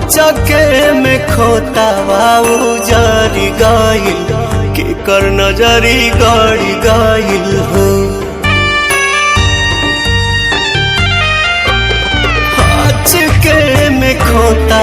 चके में खोता उजारी गाइल के कर नजरी गाड़ी गाइल हो। चके में खोता